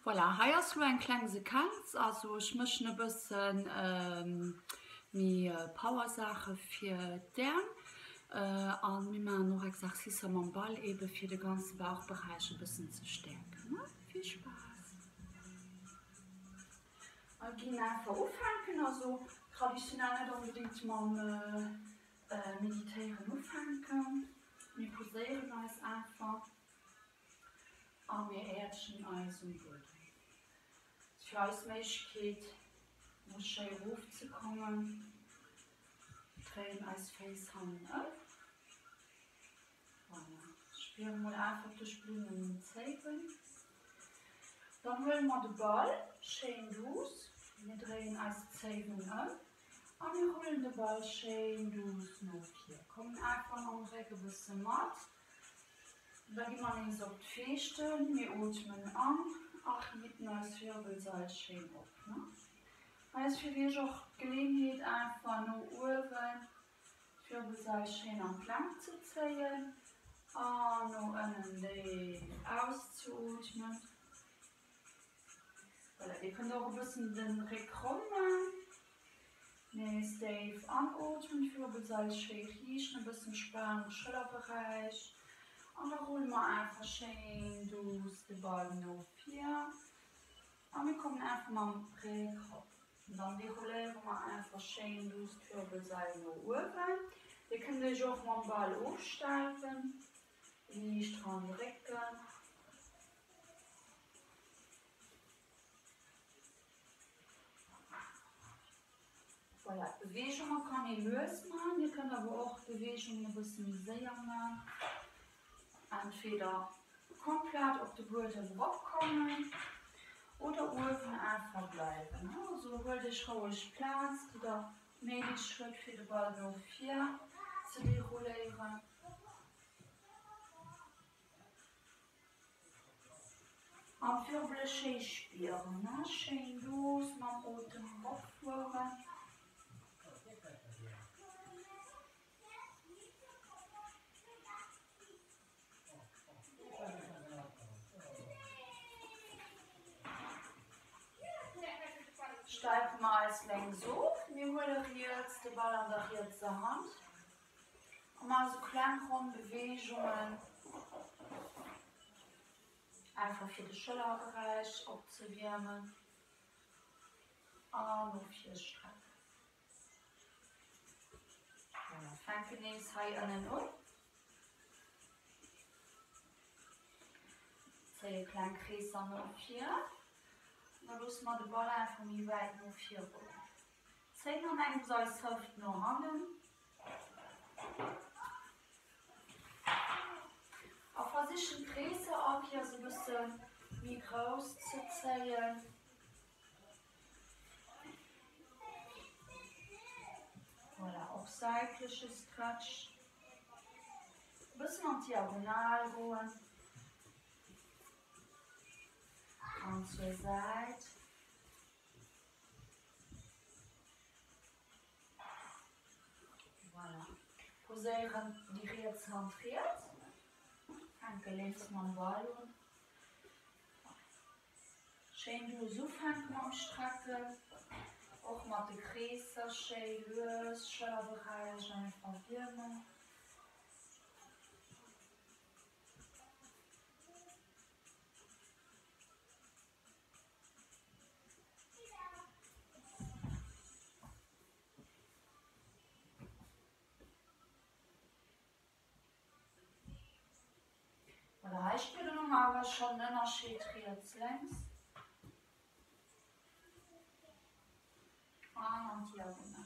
Voilà, hier hast du eine kleine Sequenz. Also ich möchte ein bisschen Power-Sache für den. Und wir machen noch Exercise am Ball, eben für den ganzen Bauchbereich ein bisschen zu stärken. Ne? Viel Spaß! Wir gehen einfach aufhängen, also traditionell nicht unbedingt mal meditieren aufhängen. Wir posieren uns einfach. Und wir erden uns im Boden. Die Ausmöglichkeit, noch schön raufzukommen, drehen als Facehand auf. Voilà. Spüren wir einfach die Sprünge in den Zehen. Dann holen wir den Ball schön los. Wir drehen als Zehen auf. Und wir holen den Ball schön los nach hier. Kommen einfach noch ein bisschen matt. Dann gehen wir uns auf die Füße, wir atmen an. Ach, mit neues Wirbelsalz schön auf. Ne? Heißt für dich auch Gelegenheit, einfach nur oben Wirbelsalz schön am Plank zu ziehen. Und noch einen Weg auszuatmen. Voilà, ihr könnt auch ein bisschen den Rekord machen. Nächst Dave anatmen, Wirbelsalz schön riechen, ein bisschen Spannung im Schulterbereich. Und dann holen wir einfach schön durch den Ball noch 4. Und wir kommen einfach mal am Präkopf. Und dann regulieren wir einfach schön durch die Wirbelsäule nach oben. Ihr könnt euch auch mal den Ball aufsteigen. Leicht dran drücken. Voilà, Bewegungen kann ich lösen machen. Ihr könnt aber auch Bewegungen ein bisschen sehr machen. Entweder komplett auf den Boden raufkommen oder oben einfach bleiben. Also hol dich ruhig Platz oder mäßig Schritt für den Ball noch 4 zu regulieren. Und Wirbel schön spüren. Ne? Schön los, mit dem Atem rauffahren. Steigen wir als längs auf. Wir holen jetzt den Ball an der rechten Hand. Und machen so kleine Bewegungen. Einfach für den Schulterbereich abzuwärmen. Und noch 4 Strecken. Fangen wir jetzt hier an den an. Zwei kleine Kreise noch 4. Dann lassen wir den Ball einfach wie weit noch 4 rollen. Zeig noch einen so als Hüfte noch hangen. Auf versichern Kreise ab hier so ein bisschen wie groß zu ziehen. Voilà, auch seitliches Stretch. Ein bisschen an diagonal gehen. Und zur Seite. Voilà. Posieren die rechte Hand rechts. Danke, links mal den Ball. Schön los aufhängen am Strecken. Auch mit den Kreisen schön los. Schulterbereich einfach wärmen. Voilà, ich spüre noch aber schon den Unterschied rechts links. Und diagonal.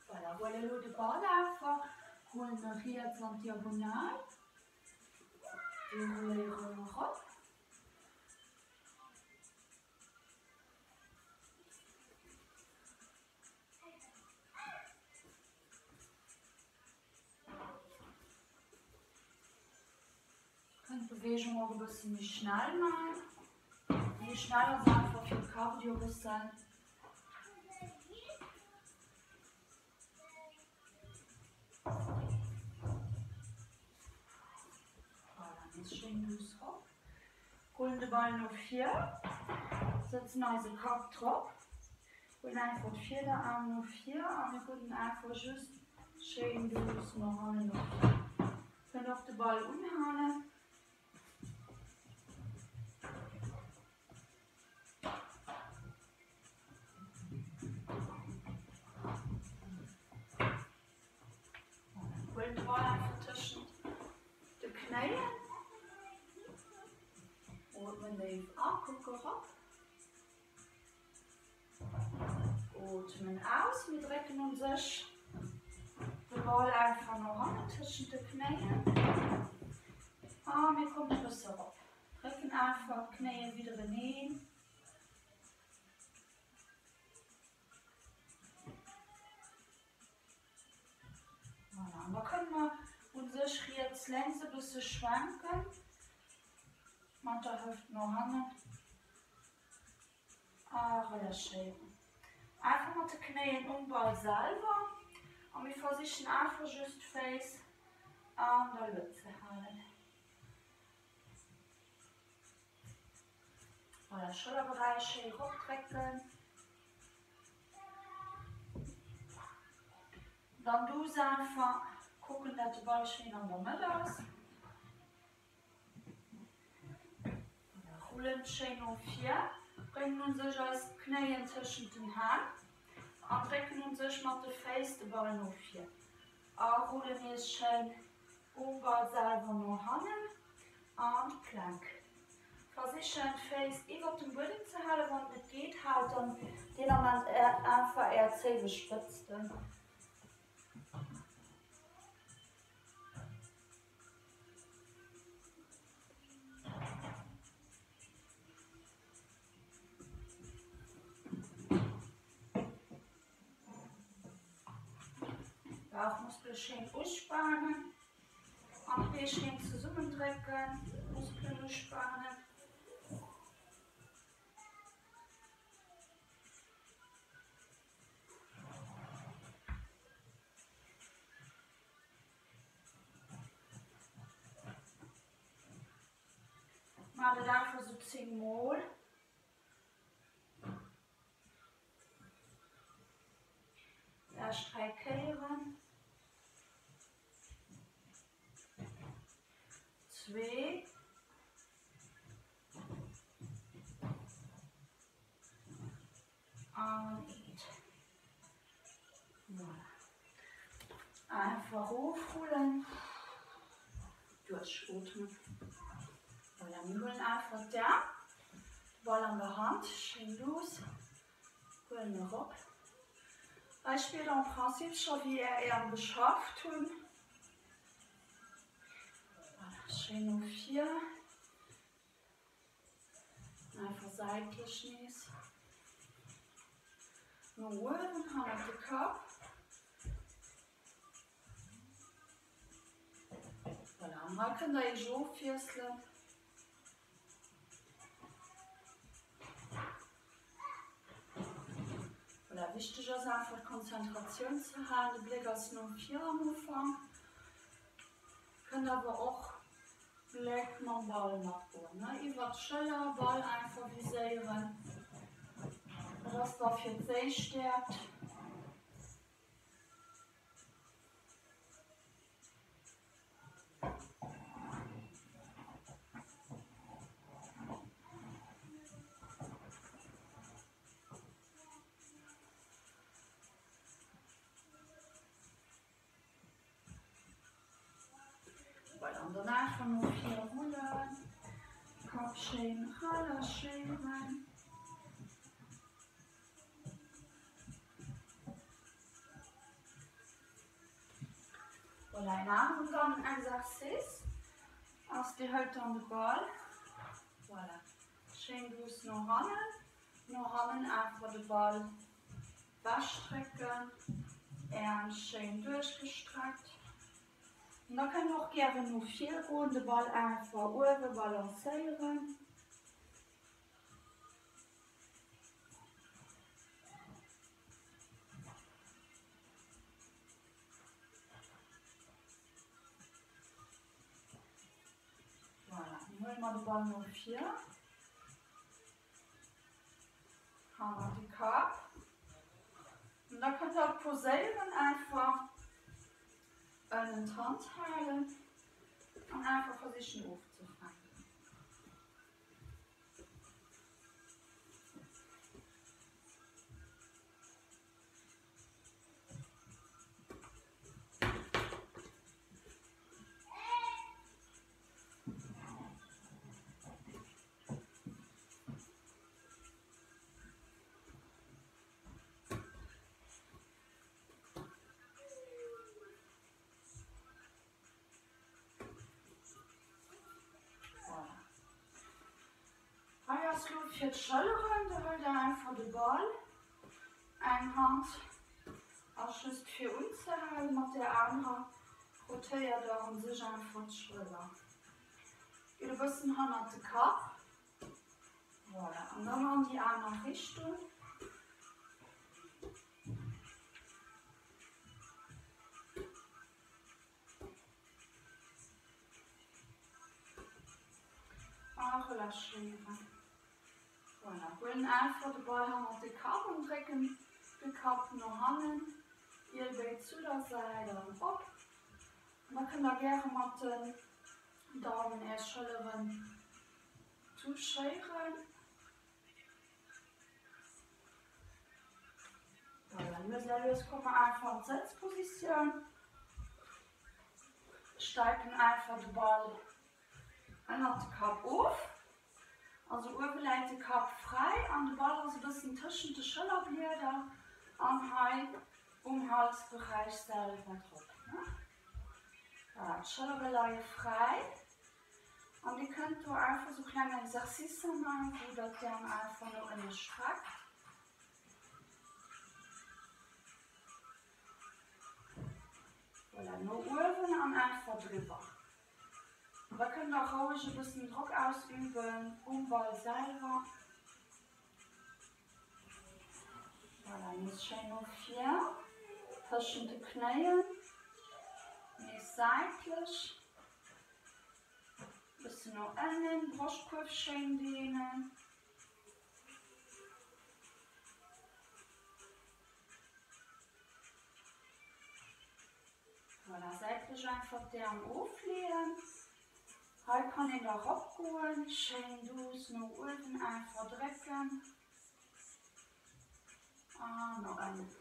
Voilà, holen wir den Ball einfach, holen wir rechts und diagonal. Regulieren wir ab. Die Bewegung auch ein bisschen schnell machen. die schneller sind einfach für Cardio sein. Jetzt schön los hoch. Holen den Ball noch 4. Setzen unseren Kopf drauf. Holen einfach 4 der Arm noch 4. Und wir holen einfach just schön los noch an noch 4. Können auch den Ball umhauen. Holen den Ball einfach zwischen den Knien. Atmen even ab, gucken op. Atmen aus, wir drücken uns den Ball einfach noch an zwischen den Knien. Und wir kommen besser ab. Drücken einfach die Knie wieder rein. Voilà. Und dann können wir uns jetzt längs ein bisschen schwenken. Mit der Hüfte noch hin. Relâchieren. Einfach mit den Knien umball selber. Und wir versuchen einfach just Face an der Luft zu halten. Voilà, Schulterbereich schön hochdrücken. Dann du einfach gucken, dass der Ball schön an der Mitte ist. Holen schön auf 4. Bringen uns als Knie zwischen den Händen. Und drücken uns mit der Face den Ball auf 4. Auch holen wir es schön Umball selber noch hin. Und Plank. Versuchen Face über den Boden zu halten, wenn es nicht geht, halt dann den Moment einfach eher Zähne spitzt. Bauchmuskeln schön ausspannen. Und die schön zusammendrücken. Muskeln ausspannen. Mache dafür so 10 Mal. Erst 3 kehren. 2. Und voilà. Einfach hochholen. Durchatmen. Voilà, wir holen einfach da. Ball an der Hand, schön los. Holen wir ab. Ich spiele im Prinzip schon wie er geschafft hat. Voilà, schön auf 4. Einfach seitlich schnießen. Nur oben haben wir den Kopf. Voilà, und dann können wir so füßeln. Voilà, wichtig ist einfach Konzentration zu haben, der Blick ist nur 4 am Anfang. Können aber auch Blick mit dem Ball nachbauen. Ne? Über den Schiller, Ball einfach visieren. Das darf jetzt sehr stärkt. Und danach von nur 400. Kopf schön relâchieren. Voilà, nach und dann ein Exercice. Aus die Hälfte an den Ball. Voilà. Schön los noch hin, einfach den Ball wegstrecken. Schön durchgestreckt. Und dann können wir auch gerne nur 4 gehen, den Ball einfach oben balancieren. Ball noch 4. Haben wir die Kap. Und dann könnt ihr posieren, einfach einen Hand halten und einfach versuchen aufzufangen. Für die Schultern, da holt ihr einfach den Ball. Eine Hand anschließend für uns halten, mit der anderen rotiert ihr und sich einfach die Schulter. Ihr bisschen Hand auf den Kopf. Voilà. Und dann in die andere Richtung. Auch relâchieren. Voilà. Holen einfach den Ball auf den Kopf und drücken den Kopf noch an. Ihr geht zu der Seite und ab. Und dann könnt ihr gerne mit den Daumen erst Schultern zuscheren. Voilà. Jetzt kommen wir einfach in die Sitzposition. Steigen einfach den Ball an den Kopf auf. Also oben den Kopf frei, an den Ball also ein bisschen zwischen den Schulterblättern und Halsbereich selber drauf. Ne? Ja, die Schulterblätter frei. Und ihr könnt hier einfach so kleine Exercizen machen, wo das dann einfach noch in den Strakt. Voilà, nur oben und einfach drüber. Wir können auch ruhig ein bisschen Druck ausüben, um Ball selber. Voilà, jetzt schön noch 4. Zwischen den Knien. Nicht seitlich. Ein bisschen noch innen, Brustkorb schön dehnen. Voilà, seitlich einfach den Arm auflegen. Heute kann ich da abgehen, schön durch, noch unten einfach drücken. Noch einen.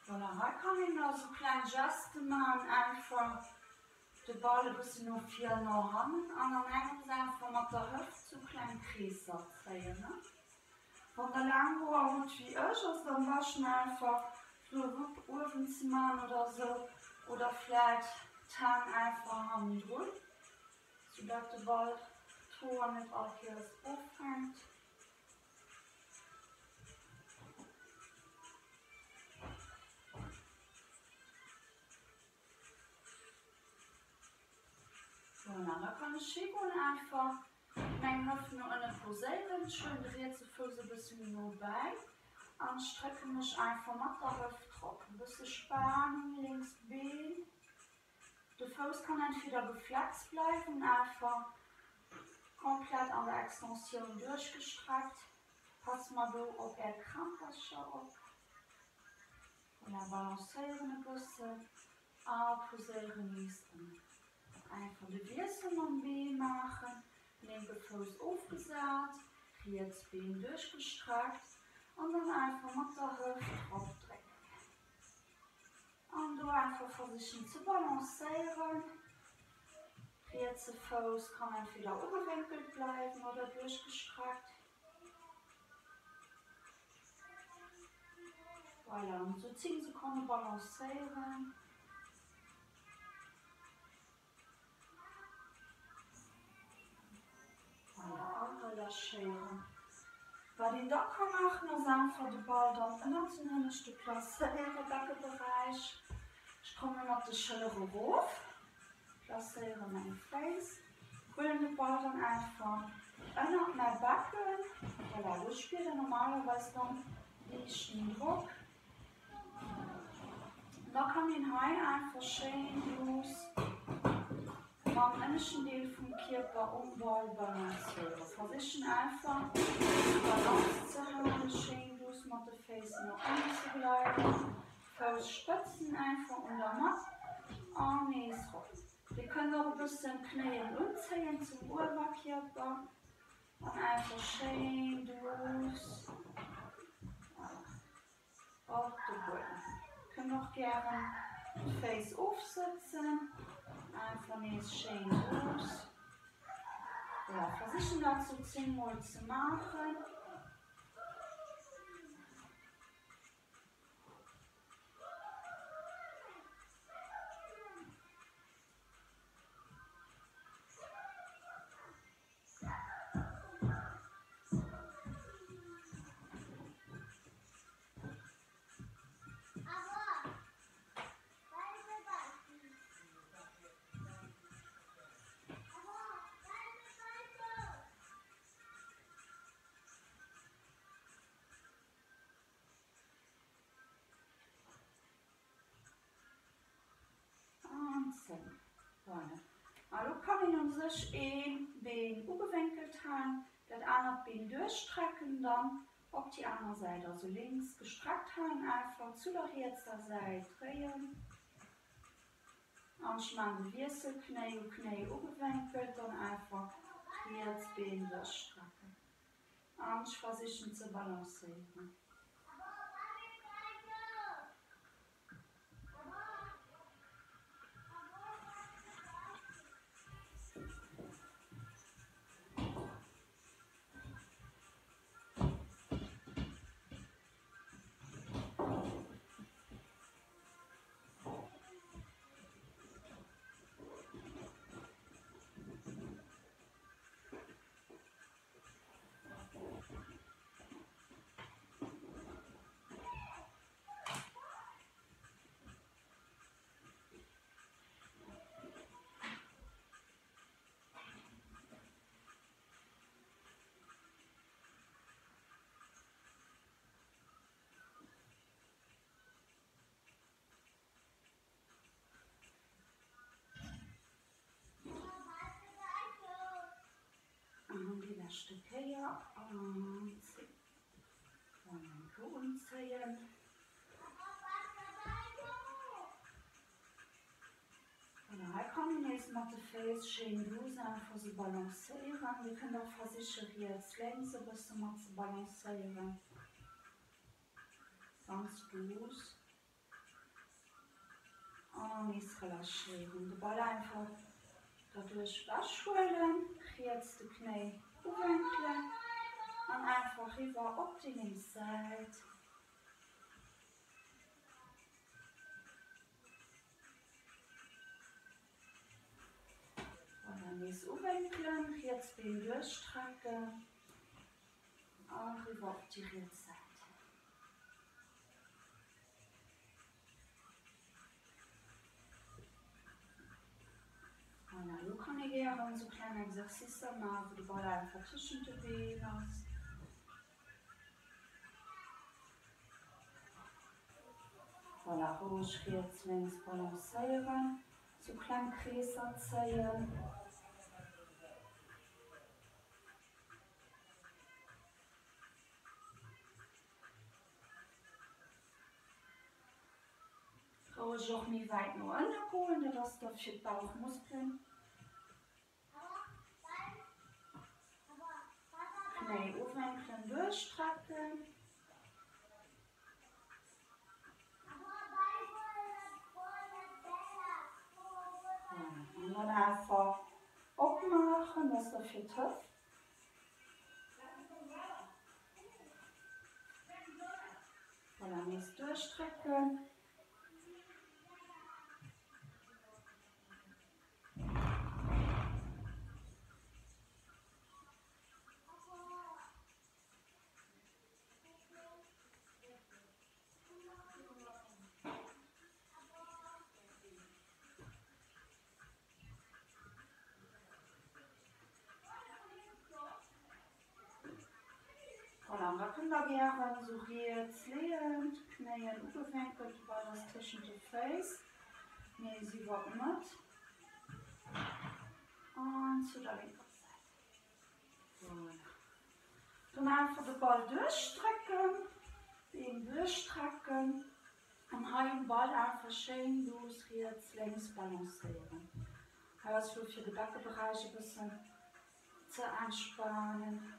Voilà, heute kann ich noch so kleine Gesten machen, einfach den Ball ein bisschen noch viel noch haben. Und dann einfach mit der Hüfte so kleinen Kreis drehen. Ne? Wenn der Langhaar gut wie ich ist, dann waschen einfach so Ofen zu machen oder so. Oder vielleicht Tang einfach am Druck, sodass der Ball Tor nicht auch hier auffängt. Voilà, da kann ich schicken einfach meine Hüfte noch in der Position, schön dreht die Füße ein bisschen nur bei und strecke mich einfach mit der Hüfte drauf. Ein bisschen Spannung, links Bein. Der Fuß kann entweder geflext bleiben, einfach komplett an der Extension durchgestreckt. Pass mal da, ob er krank ist schon ab. Und dann balancieren ein bisschen, posieren nächsten. Einfach die Wirsel am Bein machen, linke Fuß aufgesagt, jetzt Bein durchgestreckt und dann einfach mit der Hüfte draufdrücken. Und du einfach versuchen zu balancieren. Jetzt der Fuß kann entweder umgewinkelt bleiben oder durchgestreckt. Voilà, und so 10 Sekunden balancieren. Relâchieren. Bei den Docker machen wir einfach den Ball dann in ein Stück platzieren, im Beckenbereich. Ich komme mit der Schulter hoch, platziere mein Face, hole den Ball dann einfach in mein Becken. Voilà, ich spiele normalerweise dann leichten Druck. Da kann ich hier einfach schön los am inneren Teil vom Körper balancieren. Versuchen einfach Balance zu haben, schön los mit den Füßen nach unten zu bleiben. Fuß stützen einfach unter Matt. Arme ist rum. Wir können auch ein bisschen Knien umziehen zum Oberkörper. Und einfach schön los. Auf den Boden. Wir können auch gerne Face aufsetzen. Einfach nicht schön los. Ja, versuchen dazu 10 Mal zu machen. Also kann ich uns sich ein Bein umgewinkelt haben, das andere Bein durchstrecken, dann auf die andere Seite, also links gestreckt haben, einfach zu der rechten Seite drehen. Anschlagen die Wirsel, Knie und Knie umgewinkelt, dann einfach das Bein durchstrecken. Und versuchen zu balancieren. Die letzte Kehr und dann umziehen. Und dann kann ich jetzt mit den Füßen schön los einfach so balancieren. Wir können auch versuchen, jetzt längs ein bisschen mal zu balancieren. Ganz los. Und jetzt relâchieren. Den Ball einfach dadurch wegholen. Jetzt die Knie umwinkeln. Und einfach rüber auf die linke Seite. Und dann jetzt umwinkeln. Jetzt Bein durchstrecken. Und rüber auf die rechte Seite. Voilà, kann ich gerne so kleine Exercice machen, wo du Ball einfach zwischen den Beinen hast. Voilà, ruhig jetzt links balancieren, so kleine Kreise ziehen. Ruhig auch nicht weit nur unterholen, das ist für die Bauchmuskeln. Knie aufwinkeln, durchstrecken. Und dann einfach abmachen, das ist für die Hüfte. Und dann jetzt durchstrecken. Und dann könnt ihr gerne so jetzt lehnen, Knie umgewinkelt, weil das zwischen den Face. Nee, sie wird mit. Und zu der linken Seite. Voilà. Dann einfach den Ball durchstrecken, den durchstrecken und den Ball einfach schön los jetzt längs balancieren. Das für die Beckenbereiche ein bisschen zu entspannen.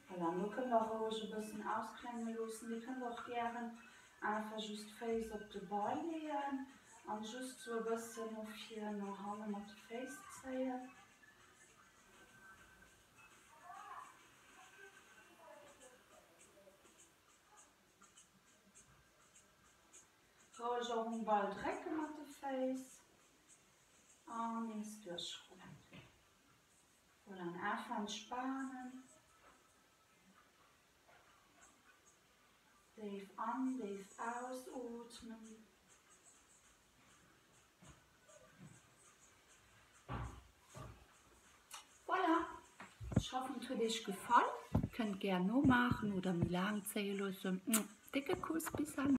Voilà, wir können auch ruhig ein bisschen ausklingen lassen. Wir können auch gerne einfach just Face auf den Ball legen und just so ein bisschen auf hier nach Hand mit dem Face ziehen. Ruhig auch den Ball drecken mit dem Face und jetzt durchschrauben. Und dann einfach entspannen. Tief an, tief ausatmen. Voilà. Ich hoffe, es hat euch gefallen. Könnt gerne noch machen oder mir lang zählen lassen. Dicke Kuss, bis dann.